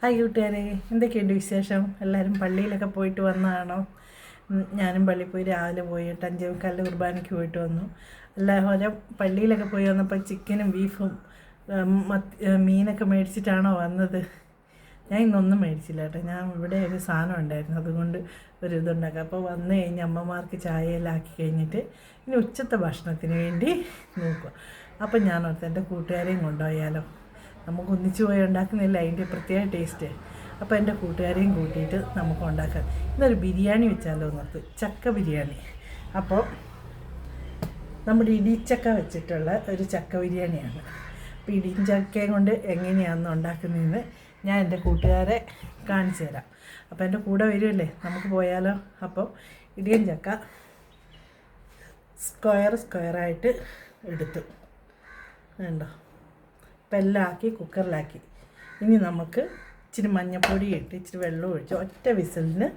Hi കൂട്ടുകാരെ, എന്തൊക്കെയുണ്ട് വിശേഷം? എല്ലാവരും പള്ളിയിലൊക്കെ പോയിട്ട് വന്നതാണോ? ഞാനും പള്ളിയിൽ പോയി രാവിലെ പോയിട്ട് 5:15 കുർബാനയ്ക്ക് പോയിട്ട് വന്നു. എല്ലാവരും പള്ളിയിലൊക്കെ പോയി വന്നപ്പോൾ ചിക്കനും ബീഫും മീനൊക്കെ മേടിച്ചിട്ടാണോ വന്നത്? ഞാൻ ഇന്നൊന്നും മേടിച്ചില്ല കേട്ടോ. ഞാൻ ഇവിടെ ഒരു സാധനം ഉണ്ടായിരുന്നു, അതുകൊണ്ട് ഒരു ഇതുണ്ടാക്കാം. അപ്പോൾ വന്നു കഴിഞ്ഞ് അമ്മമാർക്ക് ചായയെല്ലാം ആക്കി കഴിഞ്ഞിട്ട് ഇനി ഉച്ചത്തെ ഭക്ഷണത്തിന് വേണ്ടി നോക്കുക. അപ്പം ഞാൻ ഓർത്ത് എൻ്റെ കൂട്ടുകാരെയും കൊണ്ടുപോയാലോ, നമുക്ക് ഒന്നിച്ച് പോയി ഉണ്ടാക്കുന്നില്ല, അതിൻ്റെ പ്രത്യേക ടേസ്റ്റ്. അപ്പോൾ എൻ്റെ കൂട്ടുകാരെയും കൂട്ടിയിട്ട് നമുക്ക് ഉണ്ടാക്കാം. ഇന്നൊരു ബിരിയാണി വെച്ചാലോ എന്നോർത്ത്, ചക്ക ബിരിയാണി. അപ്പോൾ നമ്മുടെ ഇടിച്ചക്ക വെച്ചിട്ടുള്ള ഒരു ചക്ക ബിരിയാണിയാണ്. അപ്പോൾ ഇടിച്ചക്കയും കൊണ്ട് എങ്ങനെയാണെന്ന് ഉണ്ടാക്കുന്നതെന്ന് ഞാൻ എൻ്റെ കൂട്ടുകാരെ കാണിച്ചു തരാം. അപ്പോൾ എൻ്റെ കൂടെ വരുമല്ലേ, നമുക്ക് പോയാലോ. അപ്പോൾ ഇടിയൻ ചക്ക സ്ക്വയറായിട്ട് എടുത്തു വേണ്ടോ. അപ്പം എല്ലാം ആക്കി കുക്കറിലാക്കി. ഇനി നമുക്ക് ഇച്ചിരി മഞ്ഞൾപ്പൊടി ഇട്ട് ഇച്ചിരി വെള്ളം ഒഴിച്ച് ഒറ്റ വിസിലിന്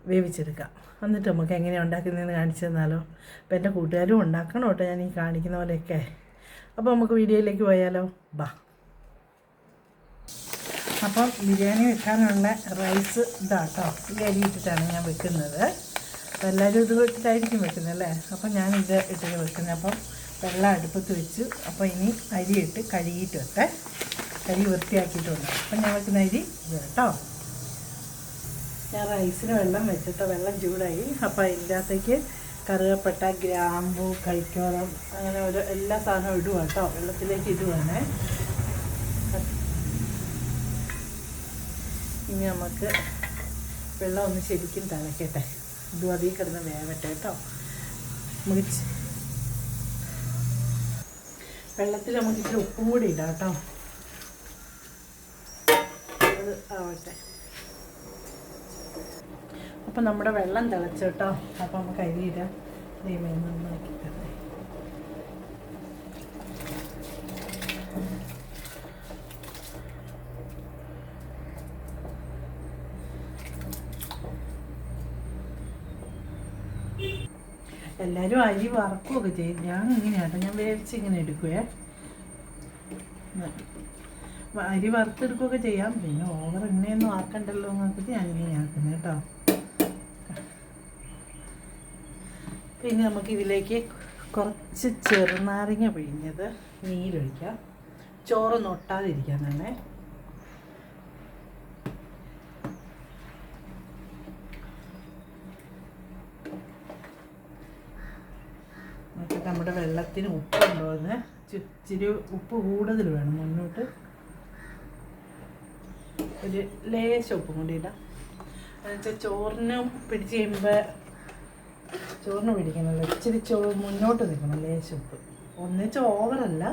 വേവിച്ചെടുക്കാം. എന്നിട്ട് നമുക്ക് എങ്ങനെയാണ് ഉണ്ടാക്കുന്നതെന്ന് കാണിച്ചു തന്നാലോ. അപ്പോൾ എൻ്റെ കൂട്ടുകാരും ഉണ്ടാക്കണം കേട്ടോ, ഞാൻ ഈ കാണിക്കുന്ന പോലെയൊക്കെ. അപ്പോൾ നമുക്ക് വീഡിയോയിലേക്ക് പോയാലോ, ബാ. അപ്പം ബിരിയാണി വെക്കാനുള്ള റൈസ് ഇതാട്ടോ, ഈ അരി ഇട്ടിട്ടാണ് ഞാൻ വെക്കുന്നത്. അപ്പോൾ എല്ലാവരും ഇത് ഇട്ടിട്ടായിരിക്കും വെക്കുന്നത് അല്ലേ. അപ്പം ഞാൻ ഇത് ഇട്ടിട്ട് വെക്കുന്നത്. അപ്പം വെള്ളം അടുപ്പത്ത് വെച്ച്, അപ്പോൾ ഇനി അരി ഇട്ട് കഴുകിയിട്ട് വെട്ടെ, കഴുകി വൃത്തിയാക്കിയിട്ടുണ്ട്. അപ്പം ഞാൻ വെക്കുന്ന അരി ഇത് കേട്ടോ. ഞാൻ റൈസിന് വെള്ളം വെച്ചിട്ട് വെള്ളം ചൂടായി. അപ്പോൾ അതിൻ്റെ അകത്തേക്ക് കറുകപ്പട്ട, ഗ്രാമ്പു, കൈക്കോളം, അങ്ങനെ ഒരു എല്ലാ സാധനവും ഇടുക കേട്ടോ. വെള്ളത്തിലേക്ക് ഇടുവാണേ. ഇനി നമുക്ക് വെള്ളം ഒന്ന് ശരിക്കും തിളക്കട്ടെ. ഇതും അതിൽ കിടന്ന് വേവട്ടെ കേട്ടോ. നമുക്ക് വെള്ളത്തിൽ നമുക്ക് ഇച്ചിരി ഉപ്പും കൂടി ഇടാം കേട്ടോ. അത് ആവട്ടെ. അപ്പം നമ്മുടെ വെള്ളം തിളച്ചു കേട്ടോ. അപ്പം നമുക്ക് അരി ഇടാം. നന്നാക്കി തന്നെ. എല്ലാവരും അരി വറക്കുകയൊക്കെ ചെയ്യും. ഞാൻ ഇങ്ങനെയാട്ടോ, ഞാൻ വേവിച്ച് ഇങ്ങനെ എടുക്കുവേ. അരി വറുത്തെടുക്കുകയൊക്കെ ചെയ്യാം. പിന്നെ ഓവർ എണ്ണയൊന്നും ആക്കണ്ടല്ലോ നോക്കിയിട്ട് ഞാൻ ഇങ്ങനെ ആക്കുന്നത് കേട്ടോ. പിന്നെ നമുക്ക് ഇതിലേക്ക് കുറച്ച് ചെറുനാരങ്ങ പിഴിഞ്ഞത് നീരൊഴിക്കാം, ചോറൊന്നും ഒട്ടാതിരിക്കാനാണേ. നമ്മുടെ വെള്ളത്തിന് ഉപ്പുണ്ടോ എന്ന് ഇച്ചിരി ഉപ്പ് കൂടുതൽ വേണം. മുന്നോട്ട് ഒരു ലേശം ഉപ്പും കൂടി ഇടാം. എന്നുവെച്ചാൽ ചോറിനും പിടിച്ച് കഴിയുമ്പോൾ ചോറിന് പിടിക്കണമല്ലോ, ഇച്ചിരി മുന്നോട്ട് നിൽക്കണം. ലേശം ഉപ്പ്, ഒന്നിച്ച് ഓവറല്ല.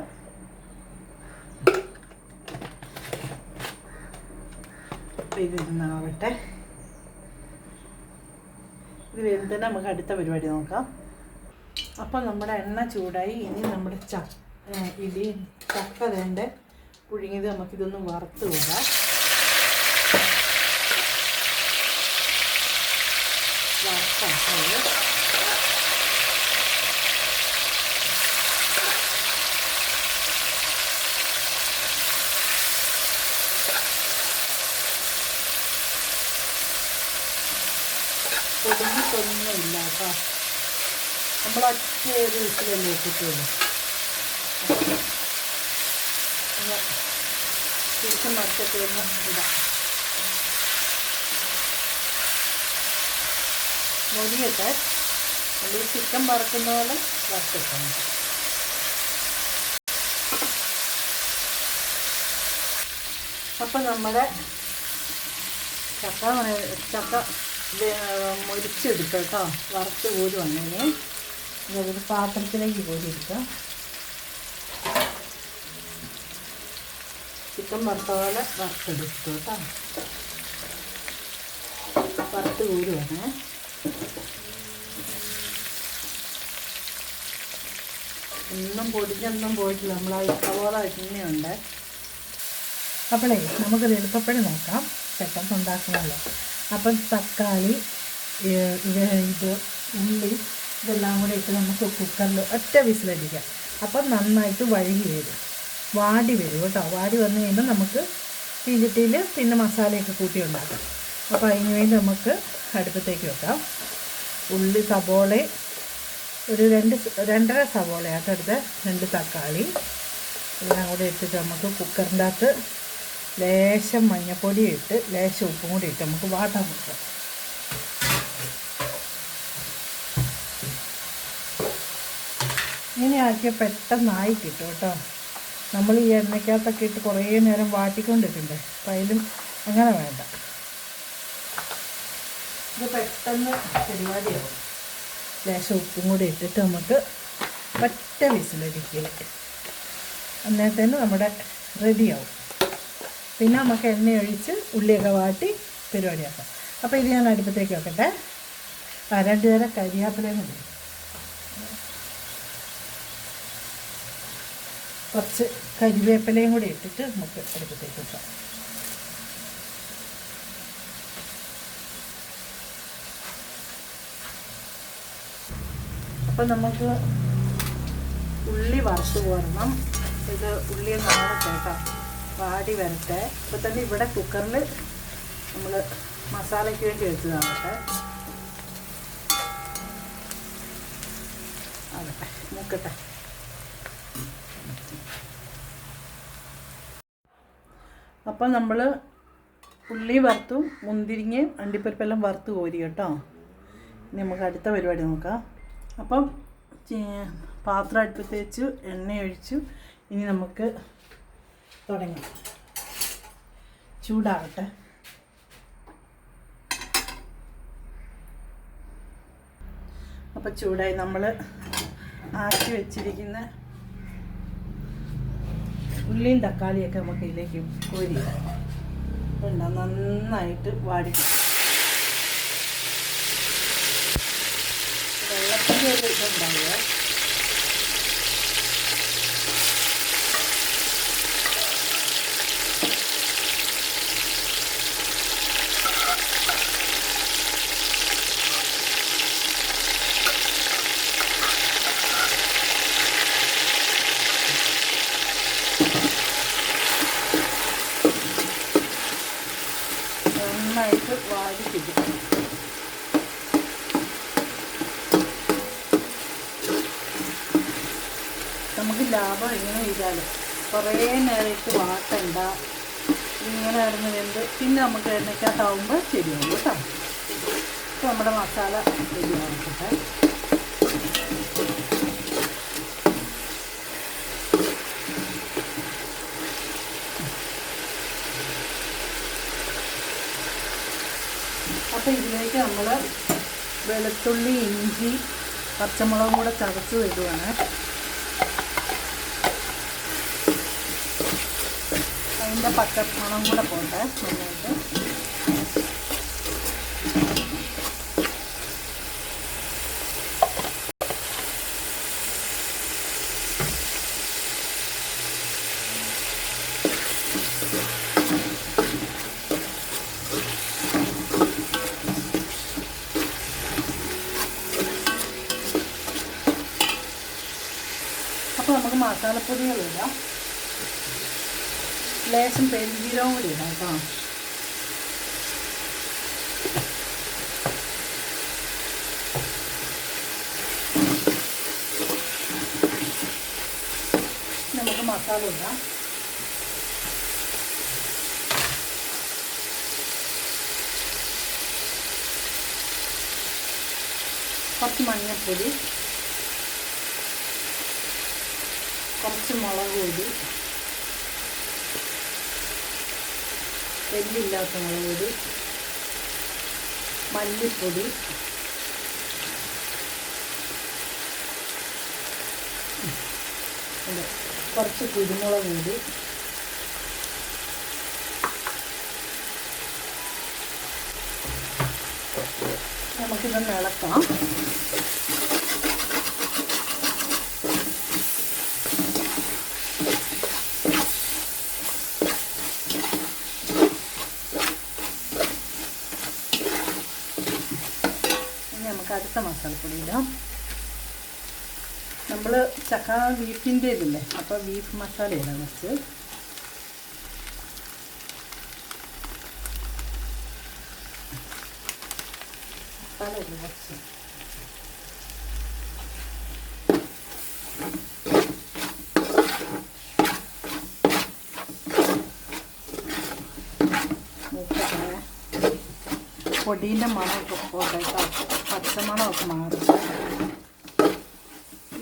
അപ്പം ഇത് ഇന്നാവട്ടെ. ഇത് വരുന്നത് നമുക്ക് അടുത്ത പരിപാടി നോക്കാം. അപ്പോൾ നമ്മുടെ എണ്ണ ചൂടായി. ഇനി നമ്മുടെ ചക്ക വേണ്ട പുഴുങ്ങിയത് നമുക്കിതൊന്ന് വറുത്ത് പോരാം. പൊടിഞ്ഞിട്ടൊന്നുമില്ല കേട്ടോ. നമ്മൾ ഒറ്റ ഒരു വിസിലല്ലേ ഇട്ടിട്ടുള്ളൂ. തിരിച്ചും മറിച്ചൊക്കെ ഒന്ന് ഇടാം. മൊരിയൊക്കെ നമ്മൾ ചിക്കൻ വറുക്കുന്ന പോലെ വറുത്തിട്ടാൽ മതി. അപ്പം നമ്മുടെ ചക്ക മൊരിച്ചെടുക്കാം കേട്ടോ. വറുത്ത് പോലും അങ്ങനെ ഇതൊരു പാത്രത്തിലേക്ക് കോരിയെടുക്കാം. ചിക്കൻ വറുത്ത പോലെ വറുത്തെടുത്തു കേട്ടോ. വറുത്ത് കോരുവാണ്. ഒന്നും പൊടിഞ്ഞൊന്നും പോയിട്ടില്ല. നമ്മൾ ആ സവോള എണ്ണയുണ്ട്. അപ്പോഴേ നമുക്കത് എളുപ്പപ്പഴി നോക്കാം. പെട്ടെന്ന് ഉണ്ടാക്കണമല്ലോ. അപ്പം തക്കാളി, ഇത് ഉള്ളി, ഇതെല്ലാം കൂടെ ഇട്ട് നമുക്ക് കുക്കറിൽ ഒറ്റ വിസിലടിക്കാം. അപ്പം നന്നായിട്ട് വഴുകി വരും, വാടി വരും കേട്ടോ. വാടി വന്നു കഴിയുമ്പോൾ നമുക്ക് ചീഞ്ചട്ടിയിൽ പിന്നെ മസാലയൊക്കെ കൂട്ടി ഉണ്ടാക്കാം. അപ്പോൾ അതിന് വേണ്ടി നമുക്ക് അടുപ്പത്തേക്ക് വെക്കാം. ഉള്ളി സബോള ഒരു 2.5 സബോളയായിട്ട് എടുത്ത് 2 തക്കാളി എല്ലാം കൂടി ഇട്ടിട്ട് നമുക്ക് കുക്കറിൻ്റെ അകത്ത് ലേശം മഞ്ഞൾപ്പൊടി ഇട്ട് ലേശം ഉപ്പും കൂടി ഇട്ട് നമുക്ക് വാട്ടാൻ വെക്കാം. ഇങ്ങനെ ആക്കിയാൽ പെട്ടെന്നായി കിട്ടും കേട്ടോ. നമ്മൾ ഈ എണ്ണയ്ക്കകത്തൊക്കെ ഇട്ട് കുറേ നേരം വാട്ടിക്കൊണ്ടിട്ടുണ്ട്. അപ്പം അതിലും അങ്ങനെ വേണ്ട, ഇത് പെട്ടെന്ന് പരിപാടിയാവും. ലേശം ഉപ്പും കൂടി ഇട്ടിട്ട് നമുക്ക് ഒറ്റ വിസിലടിക്കൽ അന്നേരത്തേന് നമ്മുടെ റെഡിയാവും. പിന്നെ നമുക്ക് എണ്ണ ഒഴിച്ച് ഉള്ളിയൊക്കെ വാട്ടി പരിപാടിയാക്കാം. അപ്പോൾ ഇത് ഞാൻ അടുപ്പത്തേക്ക് വെക്കട്ടെ. 2 തരം കരിയാപ്പിലയും കൂടി, കുറച്ച് കരിവേപ്പിലയും കൂടി ഇട്ടിട്ട് നമുക്ക് അടുപ്പത്തേക്ക് വെക്കാം. അപ്പം നമുക്ക് ഉള്ളി വറുത്ത് പോരണം. ഇത് ഉള്ളിയെ നാളത്തെ കേട്ടോ, വാടി വരട്ടെ. ഇപ്പോൾ തന്നെ ഇവിടെ കുക്കറിൽ നമ്മൾ മസാലയ്ക്ക് വേണ്ടി വെച്ചതാകട്ടെ. ആകട്ടെ, മൂക്കട്ടെ. അപ്പം നമ്മൾ ഉള്ളി വറുത്തും മുന്തിരിങ്ങയും അണ്ടിപ്പരിപ്പെല്ലാം വറുത്ത് കോരി കേട്ടോ. ഇനി നമുക്ക് അടുത്ത പരിപാടി നോക്കാം. അപ്പം പാത്രം അടുപ്പത്ത് വെച്ചു, എണ്ണ ഒഴിച്ചു. ഇനി നമുക്ക് തുടങ്ങാം. ചൂടാകട്ടെ. അപ്പം ചൂടായി. നമ്മൾ ആക്കി വെച്ചിരിക്കുന്ന ഉള്ളിയും തക്കാളിയൊക്കെ നമുക്ക് ഇതിലേക്ക് കോരി നന്നായിട്ട് വാടി. വെള്ളത്തിൻ്റെ ഒരു ഇതുണ്ടാവുക. നന്നായിട്ട് വാടിപ്പിക്കും. നമുക്ക് ലാഭം ഇങ്ങനെ ചെയ്താൽ കുറേ നേരമായിട്ട് വാട്ടണ്ട, ഇങ്ങനെ കിടന്ന് വെന്ത് പിന്നെ നമുക്ക് എണ്ണയ്ക്കകത്താവുമ്പോൾ ശരിയാവും കേട്ടോ. അപ്പോൾ നമ്മുടെ മസാല റെഡിയാക്കട്ടെ. അപ്പോൾ ഇതിലേക്ക് നമ്മൾ വെളുത്തുള്ളി, ഇഞ്ചി, പച്ചമുളകും കൂടെ ചതച്ച് തരുവാണ്. അതിൻ്റെ പച്ചമണം കൂടെ പോട്ടെ നന്നായിട്ട്. അപ്പോൾ നമുക്ക് മസാലപ്പൊടികളിടാം. ലേശം പെരുംജീരകം കൂടി ഇടാം കേട്ടോ. നമുക്ക് മസാല ഇടാം. കുറച്ച് മഞ്ഞൾപ്പൊടി, കുറച്ച് മുളക് പൊടി, എല്ലില്ലാത്ത മുളക് പൊടി, മല്ലിപ്പൊടി, കുറച്ച് കുരുമുളക് പൊടി, നമുക്കിതൊന്ന് ഇളക്കാം. നമുക്ക് അടുത്ത മസാലപ്പൊടി ഇടാം. നമ്മൾ ചക്ക ബീഫിൻ്റെ ഇതില്ലേ, അപ്പോൾ ബീഫ് മസാല ഇടാം കുറച്ച്. മസാല ഇടും കുറച്ച്. പൊടീൻ്റെ മണമൊക്കെ പോട്ടെ കേട്ടോ, പച്ചമണമൊക്കെ മാറും.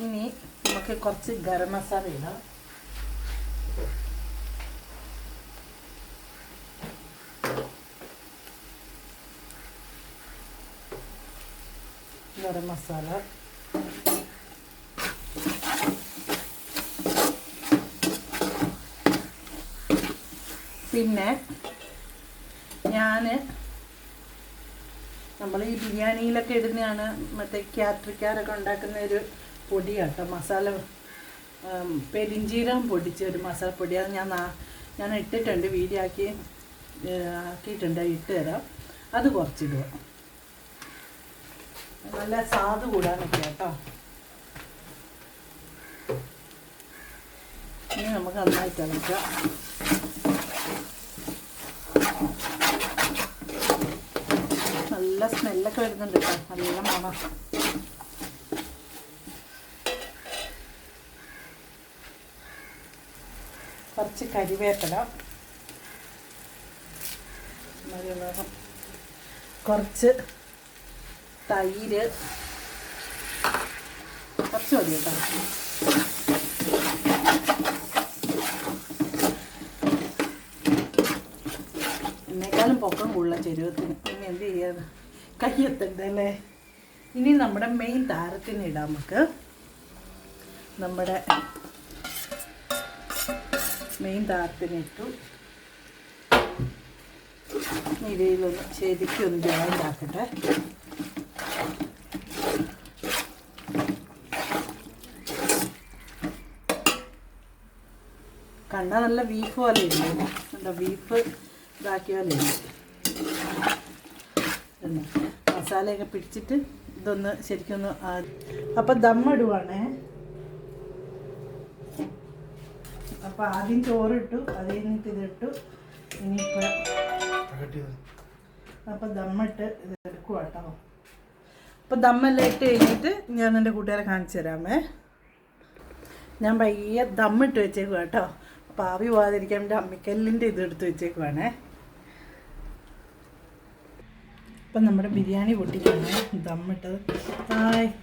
ഇനി നമുക്ക് കുറച്ച് ഗരം മസാല ഇടാം. ഗരം മസാല, പിന്നെ നമ്മൾ ഈ ബിരിയാണിയിലൊക്കെ ഇടുന്നതാണ്, മറ്റേ ക്യാറ്ററിക്കാരൊക്കെ ഉണ്ടാക്കുന്ന ഒരു പൊടിയാട്ടോ, മസാല പെരിഞ്ചീരകം പൊടിച്ച ഒരു മസാലപ്പൊടി. അത് ഞാൻ ഇട്ടിട്ടുണ്ട്, വീഡിയോ ആക്കിയിട്ടുണ്ട്, ഇട്ട് തരാം. അത് കുറച്ചിടുക, നല്ല സ്വാദ് കൂടാനൊക്കെ കേട്ടോ. ഇനി നമുക്ക് നന്നായിട്ട് ഇളക്കാം. നല്ല സ്മെല്ലൊക്കെ വരുന്നുണ്ട് കേട്ടോ, നല്ല മണം. കുറച്ച് കരിവേപ്പില, കുറച്ച് തൈര്, കുറച്ച് മതി കേട്ടോ. എന്നെക്കാളും പൊക്കം കൂടുതൽ ചെരുവത്തിന്. ഇനി എന്ത് ചെയ്യാതെ കയ്യെത്തണ്ടല്ലേ. ഇനി നമ്മുടെ മെയിൻ താരത്തിന് ഇടാം. നമുക്ക് നമ്മുടെ മെയിൻ താരത്തിന് ഇട്ടു. ഇതിലൊന്ന് ശരിക്കും ഒന്ന് ജോയിൻ്റ് ആക്കട്ടെ. കണ്ടാൽ നല്ല ബീഫ് പോലെ ഇല്ലേ, നല്ല ബീഫ് ഇതാക്കിയ പോലെ ഇല്ല. മസാലയൊക്കെ പിടിച്ചിട്ട് ഇതൊന്ന് ശരിക്കൊന്ന് അപ്പം ദമ്മിടുവാണേ. അപ്പം ആദ്യം ചോറിട്ടു, അത് കഴിഞ്ഞിട്ട് ഇതിട്ടു. ഇനിയിപ്പോൾ അപ്പം ദമ്മിട്ട് ഇത് എടുക്കുക കേട്ടോ. അപ്പം ദമ്മെല്ലാം ഇട്ട് കഴിഞ്ഞിട്ട് ഞാൻ എൻ്റെ കൂട്ടുകാരെ കാണിച്ചു തരാമേ. ഞാൻ പയ്യെ ദമ്മിട്ട് വെച്ചേക്കുക കേട്ടോ. അപ്പം ആവി പോകാതിരിക്കാൻ വേണ്ടി അമ്മിക്കല്ലിൻ്റെ ഇത് എടുത്ത് വെച്ചേക്കുവാണേ. അപ്പം നമ്മുടെ ബിരിയാണി പൊട്ടിക്കാണ് ദമ്മിട്ടത്.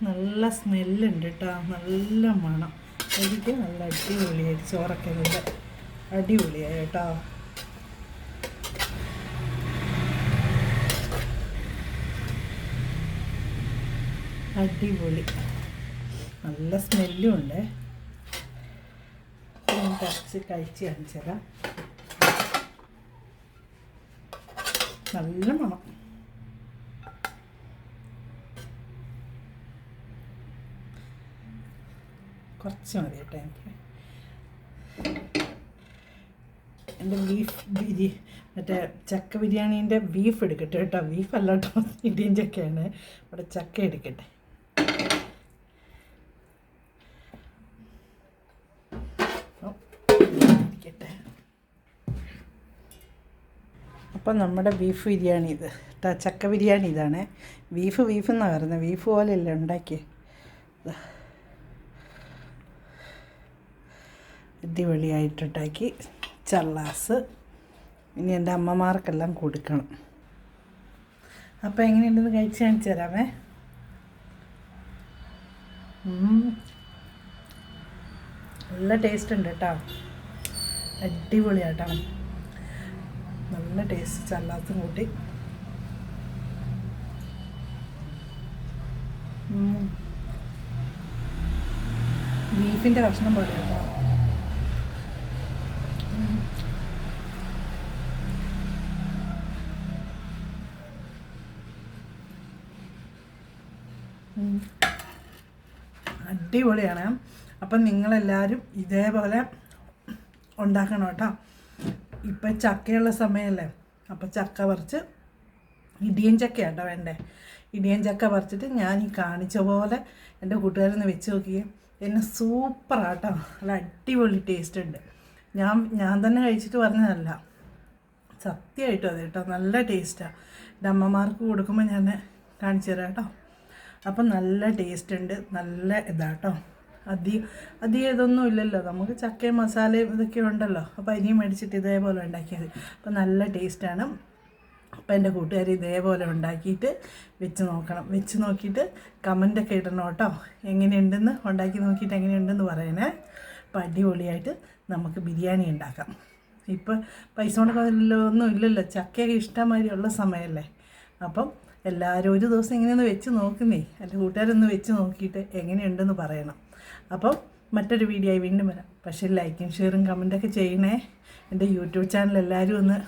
നല്ല സ്മെല്ലുണ്ട് കേട്ടോ, നല്ല മണം. എനിക്ക് നല്ല അടിപൊളിയായി ചോറൊക്കെ നല്ല അടിപൊളിയായി കേട്ടോ. അടിപൊളി, നല്ല സ്മെല്ലും ഉണ്ട്. കുറച്ച് കഴിച്ച് കാണിച്ചതാ, നല്ല മണം. കുറച്ച് മതി കേട്ടോ എനിക്ക്. എൻ്റെ മറ്റേ ചക്ക ബിരിയാണീൻ്റെ ബീഫ് എടുക്കട്ടെ കേട്ടോ. ബീഫല്ല കേട്ടോ, ഇന്ത്യൻ ചക്കയാണ്. ഇവിടെ ചക്ക എടുക്കട്ടെ. അപ്പം നമ്മുടെ ബീഫ് ബിരിയാണി ഇത് ചക്ക ബിരിയാണി ഇതാണ്. ബീഫ് എന്നാണ് പറയുന്നത്, ബീഫ് പോലെയല്ല ഉണ്ടാക്കിയത്. അടിപൊളിയായിട്ടുണ്ടാക്കി ചള്ളാസ്. ഇനി എൻ്റെ അമ്മമാർക്കെല്ലാം കൊടുക്കണം. അപ്പോൾ എങ്ങനെയുണ്ടെന്ന് കഴിച്ച് കാണിച്ചു തരാമേ. നല്ല ടേസ്റ്റ് ഉണ്ട് കേട്ടോ, അടിപൊളിയാട്ടോ, നല്ല ടേസ്റ്റ്. ചല്ലാത്തും കൂട്ടി ബീഫിൻ്റെ കഷ്ണം പോലെ കേട്ടോ. അടിപൊളിയാണ്. അപ്പം നിങ്ങളെല്ലാവരും ഇതേപോലെ ഉണ്ടാക്കണം കേട്ടോ. ഇപ്പം ചക്കയുള്ള സമയമല്ലേ, അപ്പം ചക്ക പറിച്ച് ഇടിയൻ ചക്കയാട്ടോ വേണ്ടേ. ഇടിയൻ ചക്ക പറിച്ചിട്ട് ഞാൻ ഈ കാണിച്ച പോലെ എൻ്റെ കൂട്ടുകാരൊന്ന് വെച്ച് നോക്കിയേ. എന്നെ സൂപ്പറാട്ടോ, നല്ല അടിപൊളി ടേസ്റ്റ് ഉണ്ട്. ഞാൻ തന്നെ കഴിച്ചിട്ട് പറഞ്ഞതല്ല, സത്യമായിട്ടും അതെ കേട്ടോ, നല്ല ടേസ്റ്റാണ്. എൻ്റെ അമ്മമാർക്ക് കൊടുക്കുമ്പോൾ ഞാൻ കാണിച്ചു തരാം കേട്ടോ. അപ്പം നല്ല ടേസ്റ്റ് ഉണ്ട്, നല്ല ഇതാട്ടോ. അധികം ഇതൊന്നും ഇല്ലല്ലോ, നമുക്ക് ചക്കയും മസാലയും ഇതൊക്കെ ഉണ്ടല്ലോ. അപ്പോൾ അരിയും മേടിച്ചിട്ട് ഇതേപോലെ ഉണ്ടാക്കിയത് അപ്പോൾ നല്ല ടേസ്റ്റാണ്. അപ്പോൾ എൻ്റെ കൂട്ടുകാർ ഇതേപോലെ ഉണ്ടാക്കിയിട്ട് വെച്ച് നോക്കണം. വെച്ച് നോക്കിയിട്ട് കമൻ്റൊക്കെ ഇടണം കേട്ടോ, എങ്ങനെയുണ്ടെന്ന്. ഉണ്ടാക്കി നോക്കിയിട്ട് എങ്ങനെയുണ്ടെന്ന് പറയണേ. അപ്പോൾ അടിപൊളിയായിട്ട് നമുക്ക് ബിരിയാണി ഉണ്ടാക്കാം. ഇപ്പോൾ പൈസ ഒന്നും ഇല്ലല്ലോ, ചക്കയൊക്കെ ഇഷ്ടംമാതിരി ഉള്ള സമയമല്ലേ. അപ്പം എല്ലാവരും ഒരു ദിവസം ഇങ്ങനെയൊന്ന് വെച്ച് നോക്കുന്നേ, എൻ്റെ കൂട്ടുകാരൊന്ന് വെച്ച് നോക്കിയിട്ട് എങ്ങനെയുണ്ടെന്ന് പറയണം. അപ്പം മറ്റൊരു വീഡിയോ ആയി വീണ്ടും വരാം. പക്ഷേ ലൈക്കും ഷെയറും കമൻറ്റൊക്കെ ചെയ്യണേ. എൻ്റെ യൂട്യൂബ് ചാനൽ എല്ലാവരും ഒന്ന്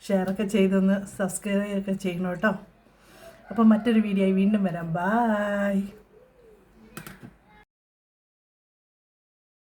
ഷെയറൊക്കെ ചെയ്തൊന്ന് സബ്സ്ക്രൈബ് ഒക്കെ ചെയ്യണം കേട്ടോ. അപ്പം മറ്റൊരു വീഡിയോ ആയി വീണ്ടും വരാം. ബായ്.